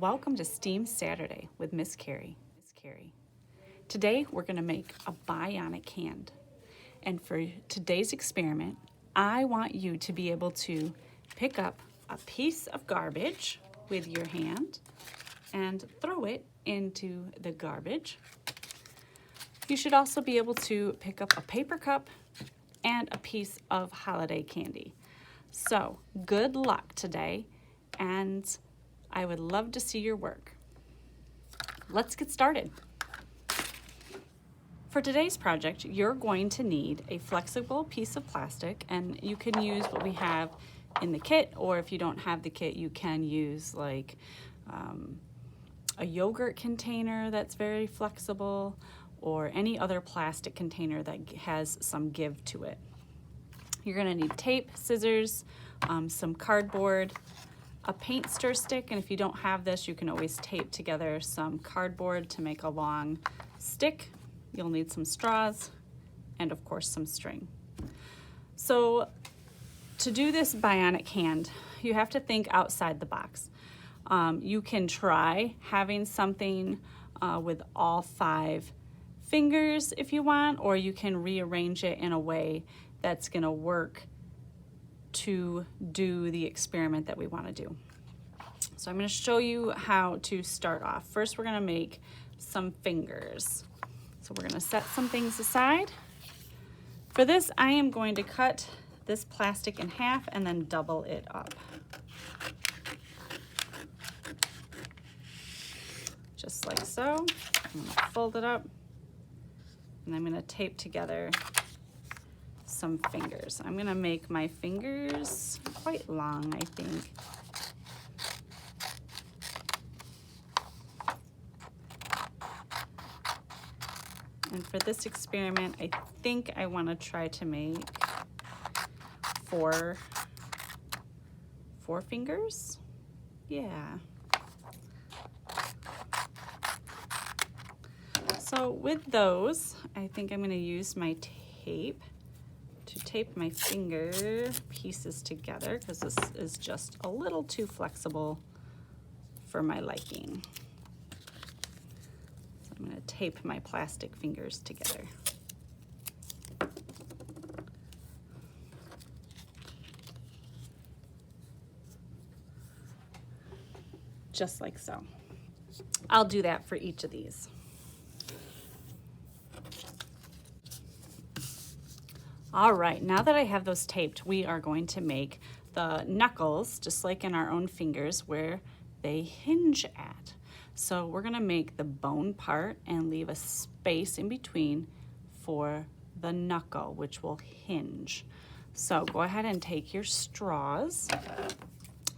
Welcome to STEAM Saturday with Miss Carrie. Today we're going to make a bionic hand. And for today's experiment, I want you to be able to pick up a piece of garbage with your hand and throw it into the garbage. You should also be able to pick up a paper cup and a piece of holiday candy. So good luck today, and I would love to see your work. Let's get started. For today's project, you're going to need a flexible piece of plastic, and you can use what we have in the kit, or if you don't have the kit, you can use like a yogurt container that's very flexible, or any other plastic container that has some give to it. You're gonna need tape, scissors, some cardboard, a paint stir stick, and if you don't have this, you can always tape together some cardboard to make a long stick. You'll need some straws and of course some string. So to do this bionic hand, you have to think outside the box. You can try having something with all 5 fingers if you want, or you can rearrange it in a way that's gonna work to do the experiment that we wanna do. So I'm gonna show you how to start off. First, we're gonna make some fingers. So we're gonna set some things aside. For this, I am going to cut this plastic in half and then double it up. Just like so. I'm gonna fold it up, and I'm gonna tape together some fingers. I'm gonna make my fingers quite long, I think. And for this experiment, I think I want to try to make four fingers. Yeah. So with those, I think I'm going to use my tape to tape my finger pieces together, because this is just a little too flexible for my liking. So I'm going to tape my plastic fingers together. Just like so. I'll do that for each of these. All right, now that I have those taped, we are going to make the knuckles, just like in our own fingers, where they hinge at. So we're gonna make the bone part and leave a space in between for the knuckle, which will hinge. So go ahead and take your straws.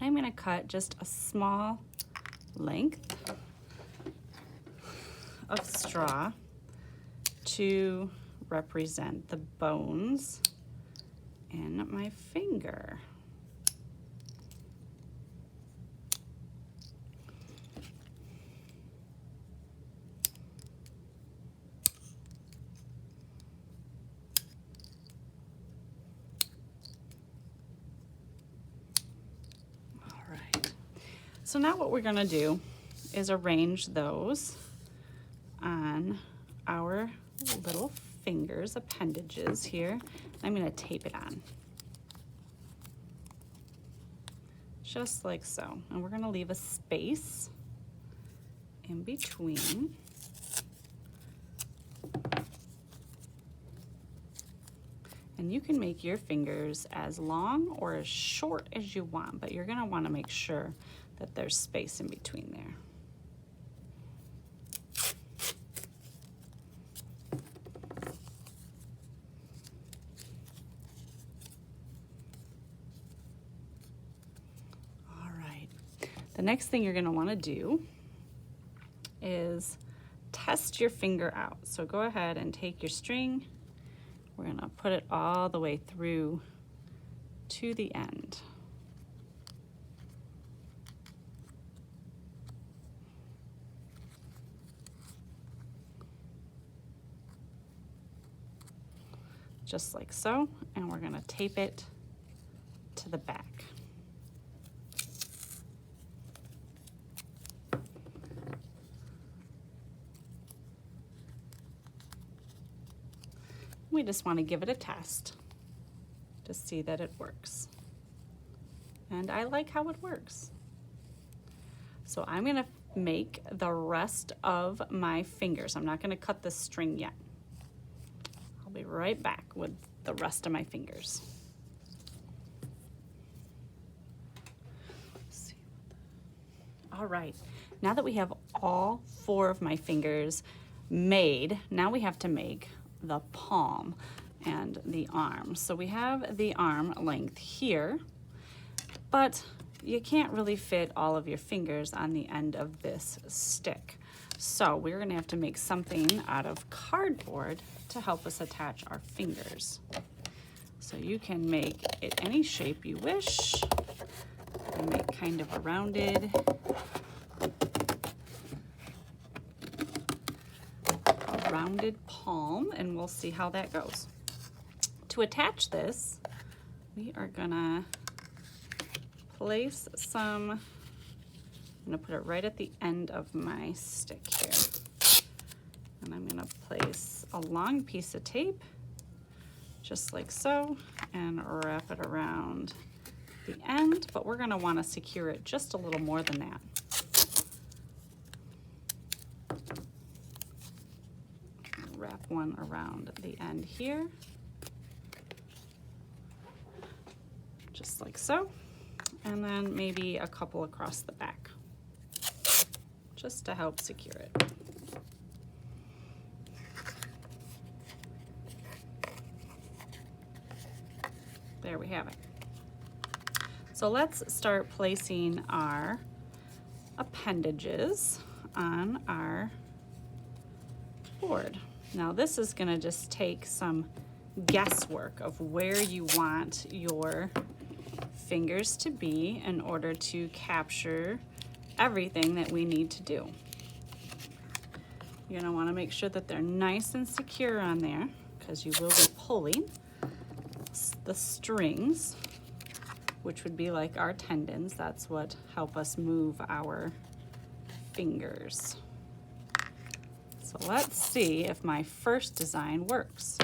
I'm gonna cut just a small length of straw to represent the bones in my finger. All right. So now what we're going to do is arrange those on our little fingers, appendages here. I'm going to tape it on. Just like so. And we're going to leave a space in between. And you can make your fingers as long or as short as you want, but you're going to want to make sure that there's space in between there. The next thing you're going to want to do is test your finger out. So go ahead and take your string. We're going to put it all the way through to the end. Just like so, and we're going to tape it to the back. We just want to give it a test to see that it works. And I like how it works. So I'm gonna make the rest of my fingers. I'm not gonna cut the string yet. I'll be right back with the rest of my fingers. All right, now that we have all 4 of my fingers made, now we have to make the palm and the arm. So we have the arm length here, but you can't really fit all of your fingers on the end of this stick. So we're gonna have to make something out of cardboard to help us attach our fingers. So you can make it any shape you wish. And make kind of a rounded palm, and we'll see how that goes. To attach this, we are gonna place some, I'm gonna put it right at the end of my stick here. And I'm gonna place a long piece of tape, just like so, and wrap it around the end, but we're gonna wanna secure it just a little more than that. Wrap one around the end here, just like so, and then maybe a couple across the back, just to help secure it. There we have it. So let's start placing our appendages on our board. Now this is gonna just take some guesswork of where you want your fingers to be in order to capture everything that we need to do. You're gonna wanna make sure that they're nice and secure on there, because you will be pulling the strings, which would be like our tendons. That's what help us move our fingers. So let's see if my first design works.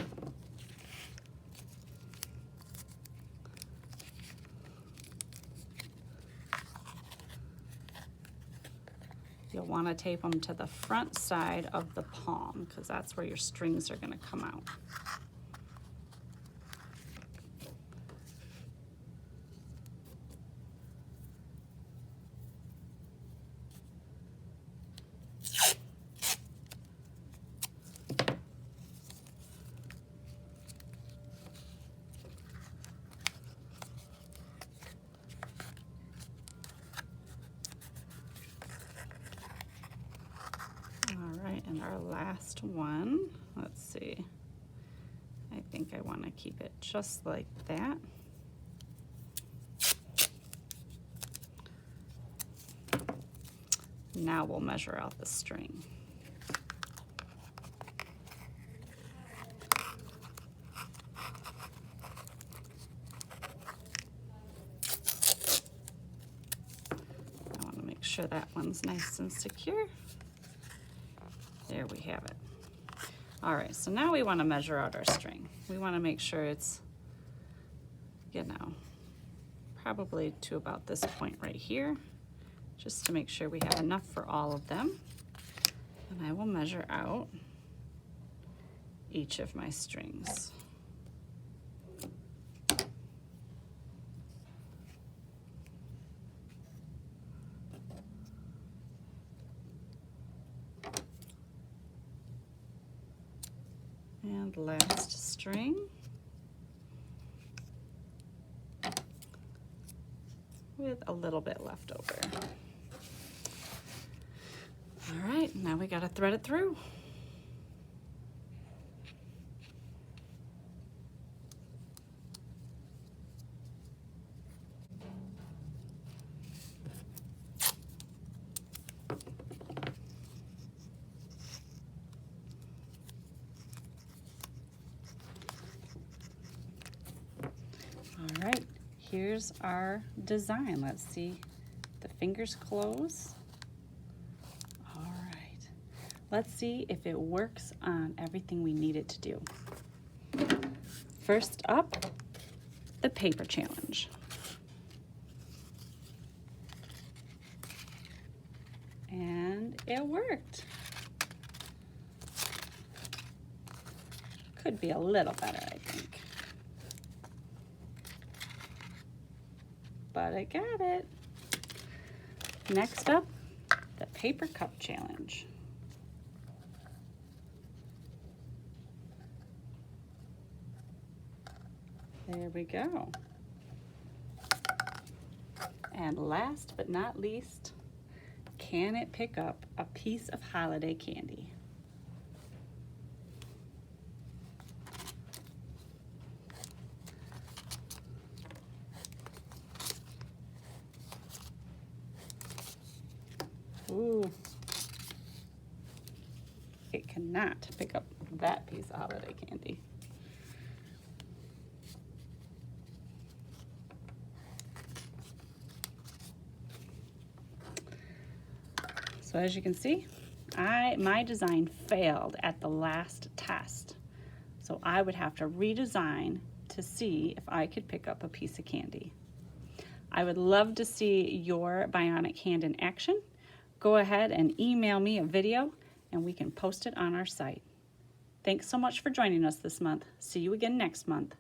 You'll want to tape them to the front side of the palm, because that's where your strings are going to come out. And our last one, let's see, I think I want to keep it just like that. Now we'll measure out the string. I want to make sure that one's nice and secure. There we have it. All right, so now we want to measure out our string. We want to make sure it's, you know, probably to about this point right here, just to make sure we have enough for all of them. And I will measure out each of my strings. And last string. With a little bit left over. All right, now we gotta thread it through. All right, here's our design. Let's see, the fingers close. All right, let's see if it works on everything we need it to do. First up, the paper challenge. And it worked. Could be a little better, I think. But I got it. Next up, the paper cup challenge. There we go. And last but not least, can it pick up a piece of holiday candy? Ooh. It cannot pick up that piece of holiday candy. So as you can see, my design failed at the last test. So I would have to redesign to see if I could pick up a piece of candy. I would love to see your bionic hand in action. Go ahead and email me a video and we can post it on our site. Thanks so much for joining us this month. See you again next month.